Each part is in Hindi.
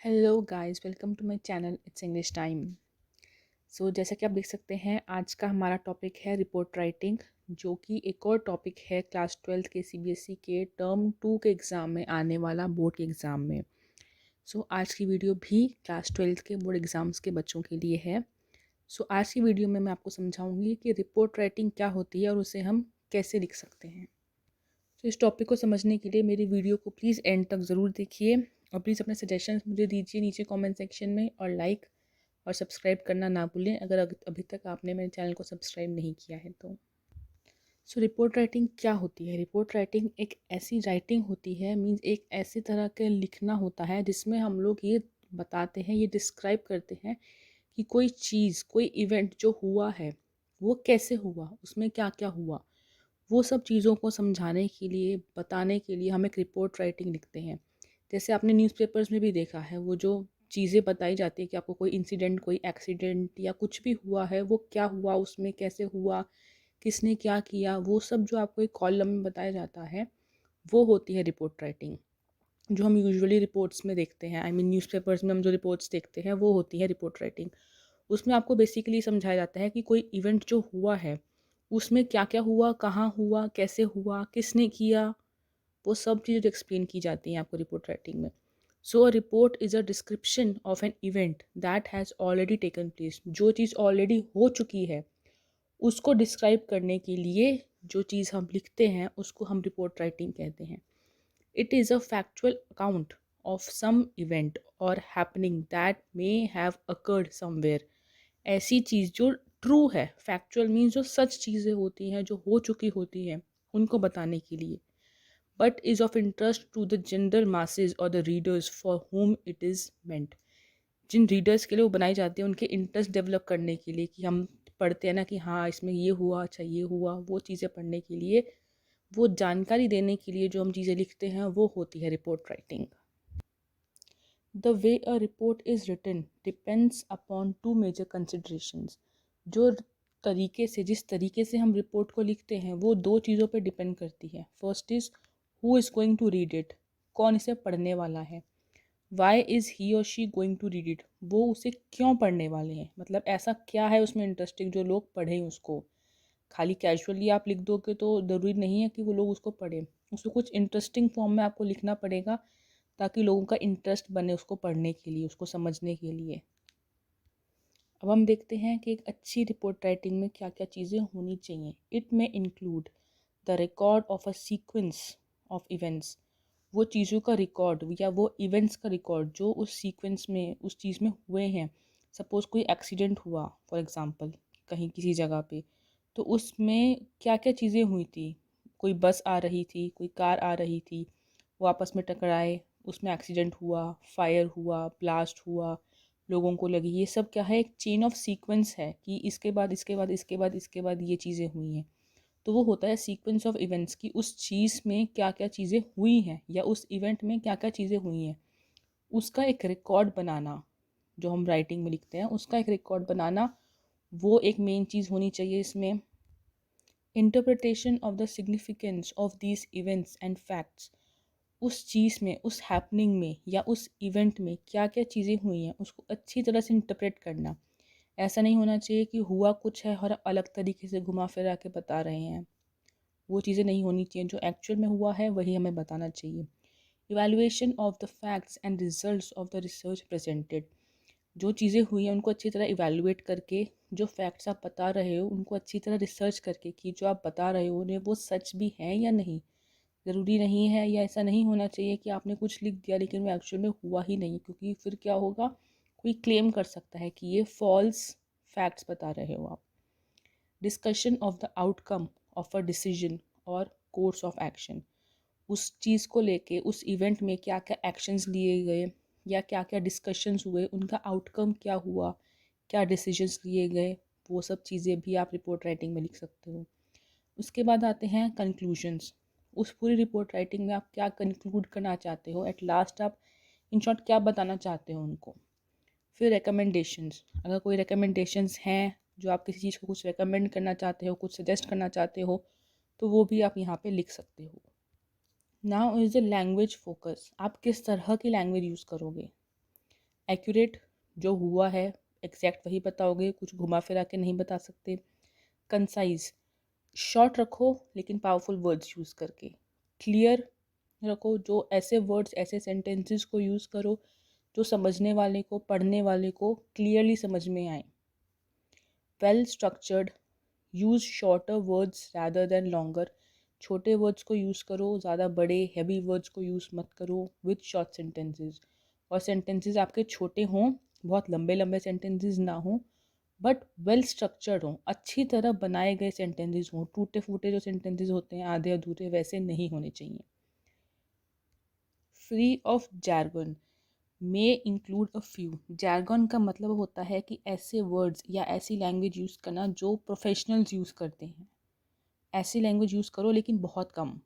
Hello guys, welcome to my channel it's English time. जैसा कि आप देख सकते हैं, आज का हमारा टॉपिक है रिपोर्ट राइटिंग, जो कि एक और टॉपिक है क्लास 12 के सीबीएसई के टर्म 2 के एग्ज़ाम में आने वाला बोर्ड के एग्ज़ाम में। आज की वीडियो भी क्लास 12 के बोर्ड एग्ज़ाम्स के बच्चों के लिए है। आज की वीडियो में मैं आपको समझाऊंगी कि रिपोर्ट राइटिंग क्या होती है और उसे हम कैसे लिख सकते हैं। इस टॉपिक को समझने के लिए मेरी वीडियो को प्लीज़ एंड तक ज़रूर देखिए और प्लीज़ अपने सजेशंस मुझे दीजिए नीचे कमेंट सेक्शन में, और लाइक और सब्सक्राइब करना ना भूलें अगर अभी तक आपने मेरे चैनल को सब्सक्राइब नहीं किया है तो। रिपोर्ट राइटिंग क्या होती है? रिपोर्ट राइटिंग एक ऐसी राइटिंग होती है, मीन्स एक ऐसी तरह का लिखना होता है जिसमें हम लोग ये बताते हैं, ये डिस्क्राइब करते हैं कि कोई चीज़, कोई इवेंट जो हुआ है वो कैसे हुआ, उसमें क्या क्या हुआ, वो सब चीज़ों को समझाने के लिए, बताने के लिए हम एक रिपोर्ट राइटिंग लिखते हैं। जैसे आपने न्यूज़पेपर्स में भी देखा है, वो जो चीज़ें बताई जाती है कि आपको कोई इंसिडेंट, कोई एक्सीडेंट या कुछ भी हुआ है, वो क्या हुआ, उसमें कैसे हुआ, किसने क्या किया, वो सब जो आपको एक कॉलम में बताया जाता है, वो होती है रिपोर्ट राइटिंग। जो हम यूजुअली रिपोर्ट्स में देखते हैं, आई मीन न्यूज़पेपर्स में हम जो रिपोर्ट्स देखते हैं, वो होती है रिपोर्ट राइटिंग। उसमें आपको बेसिकली समझाया जाता है कि कोई इवेंट जो हुआ है, उसमें क्या क्या हुआ, कहाँ हुआ, कैसे हुआ, किसने किया, वो सब चीज़ें एक्सप्लेन की जाती हैं आपको रिपोर्ट राइटिंग में। अ report is a description of an event that has already taken place. जो चीज़ ऑलरेडी हो चुकी है उसको डिस्क्राइब करने के लिए जो चीज़ हम लिखते हैं उसको हम रिपोर्ट राइटिंग कहते हैं। It is a factual account of some event और happening that may have occurred somewhere. ऐसी चीज़ जो ट्रू है, फैक्चुअल मीन्स जो सच चीज़ें होती हैं, जो हो चुकी होती हैं, उनको बताने के लिए। But is of interest to the general masses और the readers for whom it is meant। जिन रीडर्स के लिए वो बनाई जाती है, उनके इंटरेस्ट डेवलप करने के लिए, कि हम पढ़ते हैं ना कि हाँ इसमें ये हुआ, अच्छा ये हुआ, वो चीज़ें पढ़ने के लिए, वो जानकारी देने के लिए जो हम चीज़ें लिखते हैं, वो होती है report writing. The way a report is written depends upon two major considerations. जो तरीके से, जिस तरीके से हम रिपोर्ट को लिखते हैं, वो दो चीज़ों पे डिपेंड करती है। First is who is going to read it, कौन इसे पढ़ने वाला है। वाई इज़ ही और she going to read it, वो उसे क्यों पढ़ने वाले हैं, मतलब ऐसा क्या है उसमें इंटरेस्टिंग जो लोग पढ़ें उसको। खाली कैजुअली आप लिख दोगे तो ज़रूरी नहीं है कि वो लोग उसको पढ़ें, उसको कुछ इंटरेस्टिंग फॉर्म में आपको लिखना पड़ेगा ताकि लोगों का इंटरेस्ट बने उसको पढ़ने के लिए, उसको समझने के लिए। अब हम देखते हैं कि एक अच्छी रिपोर्ट राइटिंग में क्या क्या चीज़ें होनी चाहिए। इट में include the record of a sequence of events. वो चीज़ों का रिकॉर्ड या वो इवेंट्स का रिकॉर्ड जो उस सीक्वेंस में, उस चीज़ में हुए हैं। सपोज़ कोई एक्सीडेंट हुआ फॉर एग्ज़ाम्पल कहीं किसी जगह पे, तो उसमें क्या क्या चीज़ें हुई थी। कोई बस आ रही थी, कोई कार आ रही थी, वो आपस में टकराए, उसमें एक्सीडेंट हुआ, फायर हुआ, ब्लास्ट हुआ, लोगों को लगी। ये सब क्या है, एक चेन ऑफ सीक्वेंस है कि इसके बाद इसके बाद इसके बाद इसके बाद ये चीज़ें हुई हैं। तो वो होता है सीक्वेंस ऑफ इवेंट्स की उस चीज़ में क्या क्या चीज़ें हुई हैं या उस इवेंट में क्या क्या चीज़ें हुई हैं, उसका एक रिकॉर्ड बनाना। जो हम राइटिंग में लिखते हैं उसका एक रिकॉर्ड बनाना, वो एक मेन चीज़ होनी चाहिए इसमें। Interpretation of the significance of these events and facts. उस चीज़ में, उस हैपनिंग में या उस इवेंट में क्या क्या चीज़ें हुई हैं उसको अच्छी तरह से इंटरप्रेट करना। ऐसा नहीं होना चाहिए कि हुआ कुछ है और अलग तरीके से घुमा फिरा के बता रहे हैं। वो चीज़ें नहीं होनी चाहिए, जो एक्चुअल में हुआ है वही हमें बताना चाहिए। Evaluation of the facts and results of the research presented. जो चीज़ें हुई हैं उनको अच्छी तरह इवैल्यूएट करके, जो फैक्ट्स आप बता रहे हो उनको अच्छी तरह रिसर्च करके कि जो आप बता रहे हो उन्हें वो सच भी हैं या नहीं। ज़रूरी नहीं है, या ऐसा नहीं होना चाहिए कि आपने कुछ लिख दिया लेकिन वो एक्चुअल में हुआ ही नहीं, क्योंकि फिर क्या होगा, कोई क्लेम कर सकता है कि ये फॉल्स फैक्ट्स बता रहे हो आप। Discussion of the outcome of a decision और कोर्स ऑफ एक्शन। उस चीज़ को लेके, उस इवेंट में क्या क्या एक्शंस लिए गए या क्या क्या डिस्कशंस हुए, उनका आउटकम क्या हुआ, क्या डिसीजंस लिए गए, वो सब चीज़ें भी आप रिपोर्ट राइटिंग में लिख सकते हो। उसके बाद आते हैं कंक्लूजन्स। उस पूरी रिपोर्ट राइटिंग में आप क्या कंक्लूड करना चाहते हो, एट लास्ट आप इन शॉर्ट क्या बताना चाहते हो उनको। फिर रिकमेंडेशंस, अगर कोई रिकमेंडेशंस हैं, जो आप किसी चीज़ को कुछ रिकमेंड करना चाहते हो, कुछ सजेस्ट करना चाहते हो, तो वो भी आप यहाँ पे लिख सकते हो। Now is the language focus, आप किस तरह की लैंग्वेज यूज़ करोगे। एक्यूरेट, जो हुआ है एग्जैक्ट वही बताओगे, कुछ घुमा फिरा के नहीं बता सकते। कंसाइज, शॉर्ट रखो लेकिन पावरफुल वर्ड्स यूज़ करके। क्लियर रखो, जो ऐसे वर्ड्स ऐसे सेंटेंसेस को यूज़ करो जो समझने वाले को, पढ़ने वाले को क्लियरली समझ में आए। Well structured, use shorter words rather than longer, छोटे वर्ड्स को यूज़ करो, ज़्यादा बड़े हैवी वर्ड्स को यूज़ मत करो विथ शॉर्ट सेंटेंसेस। और सेंटेंसेस आपके छोटे हों, बहुत लंबे लंबे सेंटेंसेस ना हों, बट वेल स्ट्रक्चर्ड हों, अच्छी तरह बनाए गए सेंटेंसेस हों। टूटे फूटे जो सेंटेंसेस होते हैं आधे अधूरे, वैसे नहीं होने चाहिए। Free of jargon, may include a few. Jargon का मतलब होता है कि ऐसे वर्ड्स या ऐसी लैंग्वेज यूज़ करना जो प्रोफेशनल्स यूज़ करते हैं। ऐसी लैंग्वेज यूज़ करो लेकिन बहुत कम,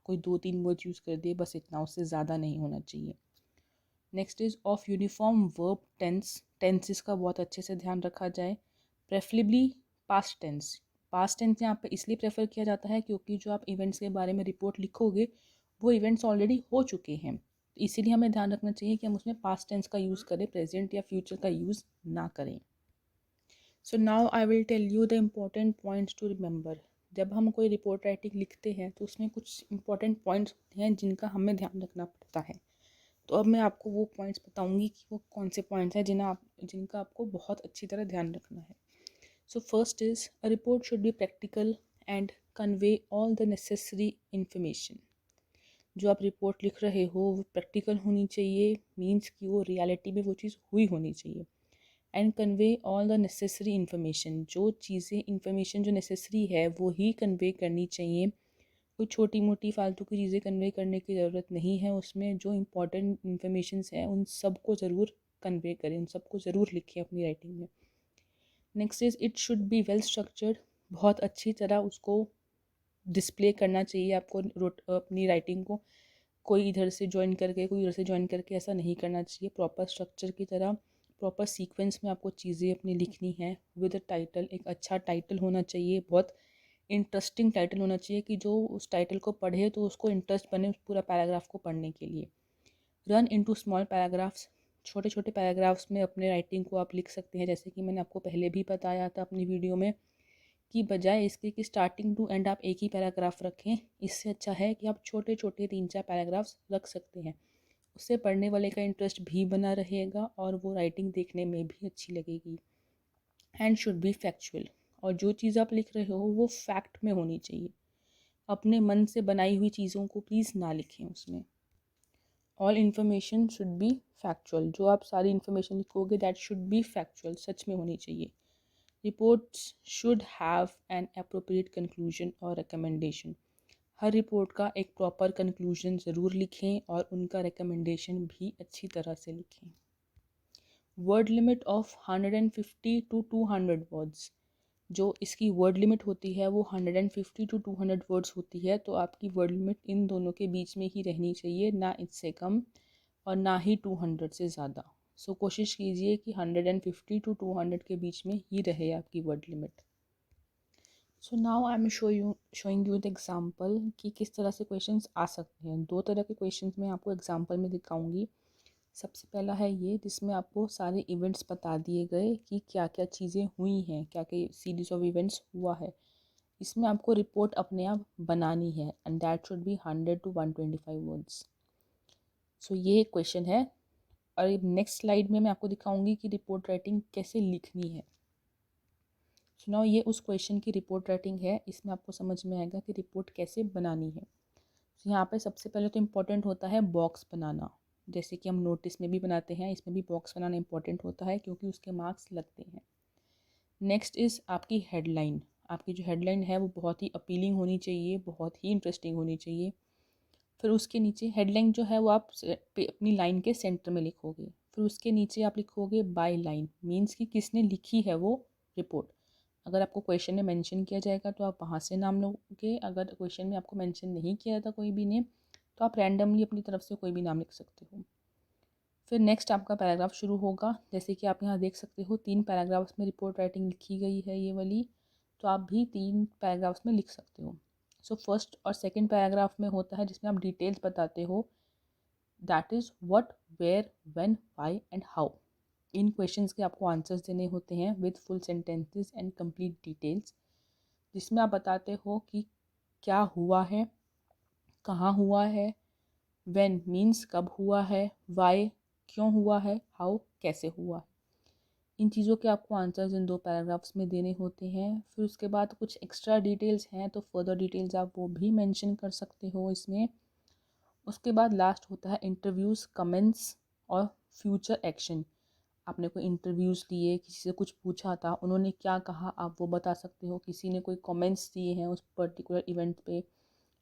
कोई 2-3 वर्ड्स यूज़ कर दिए बस, इतना, उससे ज़्यादा नहीं होना चाहिए। Next is of uniform verb tense, tenses का बहुत अच्छे से ध्यान रखा जाए। Preferably past tense, past tense यहाँ पे इसलिए प्रेफर किया जाता है क्योंकि जो आप इवेंट्स के बारे में रिपोर्ट लिखोगे वो इवेंट्स ऑलरेडी हो चुके हैं, इसीलिए हमें ध्यान रखना चाहिए कि हम उसमें पास्ट टेंस का यूज़ करें, प्रेजेंट या फ्यूचर का यूज़ ना करें। So now I will tell you the important points to remember. जब हम कोई रिपोर्ट राइटिंग लिखते हैं तो उसमें कुछ इंपॉर्टेंट पॉइंट्स होते हैं जिनका हमें ध्यान रखना पड़ता है। तो अब मैं आपको वो पॉइंट्स बताऊंगी कि वो कौन से पॉइंट्स हैं जिनका आपको बहुत अच्छी तरह ध्यान रखना है। So first is, a report should be practical and convey all the necessary information. जो आप रिपोर्ट लिख रहे हो वो प्रैक्टिकल होनी चाहिए, मीन्स कि वो रियलिटी में वो चीज़ हुई होनी चाहिए। And convey all the necessary information, जो चीज़ें इंफॉर्मेशन जो नेसेसरी है वो ही कन्वे करनी चाहिए। कोई छोटी मोटी फालतू की चीज़ें कन्वे करने की ज़रूरत नहीं है उसमें। जो इंपॉर्टेंट इन्फॉर्मेशंस हैं उन सबको ज़रूर कन्वे करें, उन सबको ज़रूर लिखें अपनी राइटिंग में। Next is, it should be well structured, बहुत अच्छी तरह उसको डिस्प्ले करना चाहिए आपको अपनी राइटिंग को। कोई इधर से ज्वाइन करके कोई उधर से ज्वाइन करके ऐसा नहीं करना चाहिए। प्रॉपर स्ट्रक्चर की तरह, प्रॉपर सीक्वेंस में आपको चीज़ें अपनी लिखनी है। विद अ टाइटल, एक अच्छा टाइटल होना चाहिए, बहुत इंटरेस्टिंग टाइटल होना चाहिए कि जो उस टाइटल को पढ़े तो उसको इंटरेस्ट बने उस पूरा पैराग्राफ को पढ़ने के लिए। रन इनटू स्मॉल पैराग्राफ्स, छोटे छोटे पैराग्राफ्स में अपने राइटिंग को आप लिख सकते हैं। जैसे कि मैंने आपको पहले भी बताया था अपनी वीडियो में कि बजाय इसके कि स्टार्टिंग टू एंड आप एक ही पैराग्राफ रखें, इससे अच्छा है कि आप छोटे छोटे 3-4 पैराग्राफ्स रख सकते हैं। उससे पढ़ने वाले का इंटरेस्ट भी बना रहेगा और वो राइटिंग देखने में भी अच्छी लगेगी। एंड शुड बी फैक्चुअल, और जो चीज़ आप लिख रहे हो वो फैक्ट में होनी चाहिए। अपने मन से बनाई हुई चीज़ों को प्लीज़ ना लिखें उसमें। All information should be factual, जो आप सारी इन्फॉर्मेशन लिखोगे दैट शुड बी फैक्चुअल, सच में होनी चाहिए। Reports should have an appropriate conclusion और रिकमेंडेशन, हर रिपोर्ट का एक प्रॉपर कंक्लूजन ज़रूर लिखें और उनका रिकमेंडेशन भी अच्छी तरह से लिखें। Word limit of 150 to 200 words, जो इसकी वर्ड लिमिट होती है वो 150 टू 200 वर्ड्स होती है। तो आपकी वर्ड लिमिट इन दोनों के बीच में ही रहनी चाहिए, ना इससे कम और ना ही 200 से ज़्यादा। सो कोशिश कीजिए कि 150 टू 200 के बीच में ही रहे आपकी word limit. So now I am showing you the example कि किस तरह से क्वेश्चंस आ सकते हैं। 2 तरह के क्वेश्चंस मैं आपको एग्जाम्पल में दिखाऊंगी। सबसे पहला है ये जिसमें आपको सारे इवेंट्स बता दिए गए कि क्या क्या चीज़ें हुई हैं, क्या क्या सीरीज ऑफ इवेंट्स हुआ है। इसमें आपको रिपोर्ट अपने आप बनानी है and that should be 100 to 125 words. So ये एक क्वेश्चन है। और नेक्स्ट स्लाइड में मैं आपको दिखाऊंगी कि रिपोर्ट राइटिंग कैसे लिखनी है। सो नाउ ये उस क्वेश्चन की रिपोर्ट राइटिंग है, इसमें आपको समझ में आएगा कि रिपोर्ट कैसे बनानी है। तो यहाँ पे सबसे पहले तो इम्पोर्टेंट होता है बॉक्स बनाना, जैसे कि हम नोटिस में भी बनाते हैं, इसमें भी बॉक्स बनाना इम्पोर्टेंट होता है क्योंकि उसके मार्क्स लगते हैं। नेक्स्ट इज़ आपकी हेडलाइन, आपकी जो हेडलाइन है वो बहुत ही अपीलिंग होनी चाहिए, बहुत ही इंटरेस्टिंग होनी चाहिए। फिर उसके नीचे हेडलाइन जो है वो आप अपनी लाइन के सेंटर में लिखोगे। फिर उसके नीचे आप लिखोगे बाय लाइन, मीन्स कि किसने लिखी है वो रिपोर्ट। अगर आपको क्वेश्चन में मेंशन किया जाएगा तो आप वहाँ से नाम लोगे, अगर क्वेश्चन में आपको मेंशन नहीं किया था कोई भी नेम तो आप रैंडमली अपनी तरफ से कोई भी नाम लिख सकते हो। फिर नेक्स्ट आपका पैराग्राफ शुरू होगा, जैसे कि आप यहाँ देख सकते हो 3 पैराग्राफ्स में रिपोर्ट राइटिंग लिखी गई है ये वाली, तो आप भी 3 पैराग्राफ्स में लिख सकते हो। सो फर्स्ट और सेकंड पैराग्राफ में होता है जिसमें आप डिटेल्स बताते हो that is what, where, when, why and how. इन क्वेश्चंस के आपको आंसर्स देने होते हैं with full sentences and complete details, जिसमें आप बताते हो कि क्या हुआ है, कहाँ हुआ है, व्हेन मीन्स कब हुआ है, व्हाई क्यों हुआ है, हाउ कैसे हुआ है। इन चीज़ों के आपको आंसर्स इन 2 पैराग्राफ्स में देने होते हैं। फिर उसके बाद कुछ एक्स्ट्रा डिटेल्स हैं तो फर्दर डिटेल्स आप वो भी मेंशन कर सकते हो इसमें। उसके बाद लास्ट होता है इंटरव्यूज़, कमेंट्स और फ्यूचर एक्शन। आपने कोई इंटरव्यूज़ लिए, किसी से कुछ पूछा था, उन्होंने क्या कहा आप वो बता सकते हो। किसी ने कोई कमेंट्स दिए हैं उस पर्टिकुलर इवेंट पे,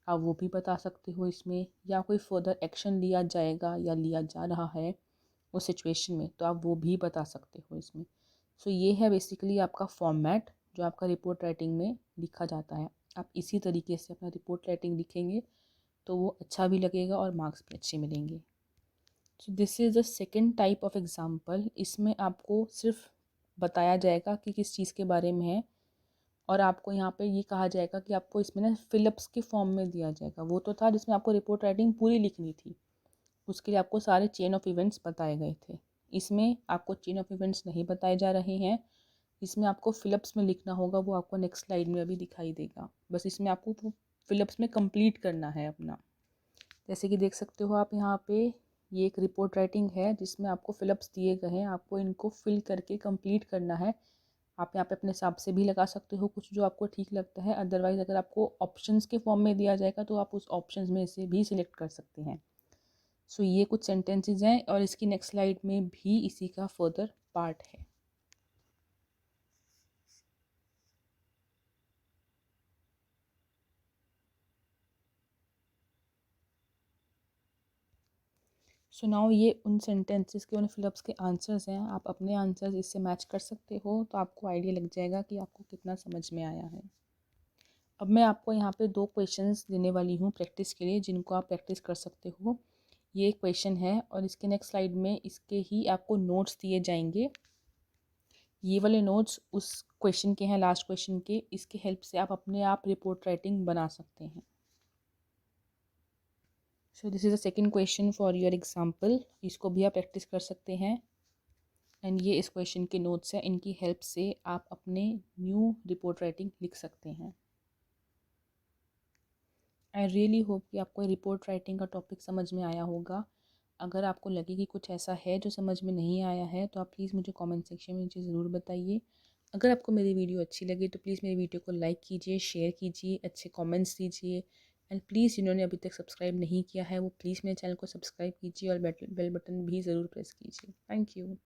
आप वो भी बता सकते हो इसमें। या कोई फर्दर एक्शन लिया जाएगा या लिया जा रहा है उस सिचुएशन में, तो आप वो भी बता सकते हो इसमें। सो ये है बेसिकली आपका फॉर्मेट जो आपका रिपोर्ट राइटिंग में लिखा जाता है। आप इसी तरीके से अपना रिपोर्ट राइटिंग लिखेंगे तो वो अच्छा भी लगेगा और मार्क्स भी अच्छे मिलेंगे। So this is the second type of example. इसमें आपको सिर्फ बताया जाएगा कि किस चीज़ के बारे में है, और आपको यहाँ पे ये कहा जाएगा कि आपको इसमें ना फिलअप्स के फॉर्म में दिया जाएगा। वो तो था जिसमें आपको रिपोर्ट राइटिंग पूरी लिखनी थी, उसके लिए आपको सारे चेन ऑफ इवेंट्स बताए गए थे। इसमें आपको चेन ऑफ इवेंट्स नहीं बताए जा रहे हैं, इसमें आपको फिलअप्स में लिखना होगा, वो आपको नेक्स्ट स्लाइड में अभी दिखाई देगा। बस इसमें आपको वो फिलअप्स में कंप्लीट करना है अपना। जैसे कि देख सकते हो आप यहाँ पे, ये एक रिपोर्ट राइटिंग है जिसमें आपको फिलअप्स दिए गए हैं, आपको इनको फिल करके कंप्लीट करना है। आप यहाँ पे अपने हिसाब से भी लगा सकते हो कुछ जो आपको ठीक लगता है, अदरवाइज़ अगर आपको ऑप्शंस के फॉर्म में दिया जाएगा तो आप उस ऑप्शंस में से भी सिलेक्ट कर सकते हैं। सो ये कुछ सेंटेंसेस हैं और इसकी नेक्स्ट स्लाइड में भी इसी का फर्दर पार्ट है। सो नाउ ये उन सेंटेंसेस के, उन फिलअप्स के आंसर्स हैं। आप अपने आंसर्स इससे मैच कर सकते हो तो आपको आइडिया लग जाएगा कि आपको कितना समझ में आया है। अब मैं आपको यहाँ पे 2 क्वेश्चंस देने वाली हूँ प्रैक्टिस के लिए, जिनको आप प्रैक्टिस कर सकते हो। ये एक क्वेश्चन है और इसके नेक्स्ट स्लाइड में इसके ही आपको नोट्स दिए जाएंगे। ये वाले नोट्स उस क्वेश्चन के हैं, लास्ट क्वेश्चन के। इसके हेल्प से आप अपने आप रिपोर्ट राइटिंग बना सकते हैं। So this is the second question for your example. इसको भी आप प्रैक्टिस कर सकते हैं। एंड ये इस क्वेश्चन के नोट्स हैं, इनकी हेल्प से आप अपने न्यू रिपोर्ट राइटिंग लिख सकते हैं। आई रियली होप कि आपको रिपोर्ट राइटिंग का टॉपिक समझ में आया होगा। अगर आपको लगे कि कुछ ऐसा है जो समझ में नहीं आया है तो आप प्लीज़ मुझे कमेंट सेक्शन में नीचे ज़रूर बताइए। अगर आपको मेरी वीडियो अच्छी लगे तो प्लीज़ मेरी वीडियो को लाइक कीजिए, शेयर कीजिए, अच्छे कमेंट्स दीजिए। एंड प्लीज़ जिन्होंने अभी तक सब्सक्राइब नहीं किया है वो प्लीज़ मेरे चैनल को सब्सक्राइब कीजिए और बेल बटन भी ज़रूर प्रेस कीजिए। Thank you.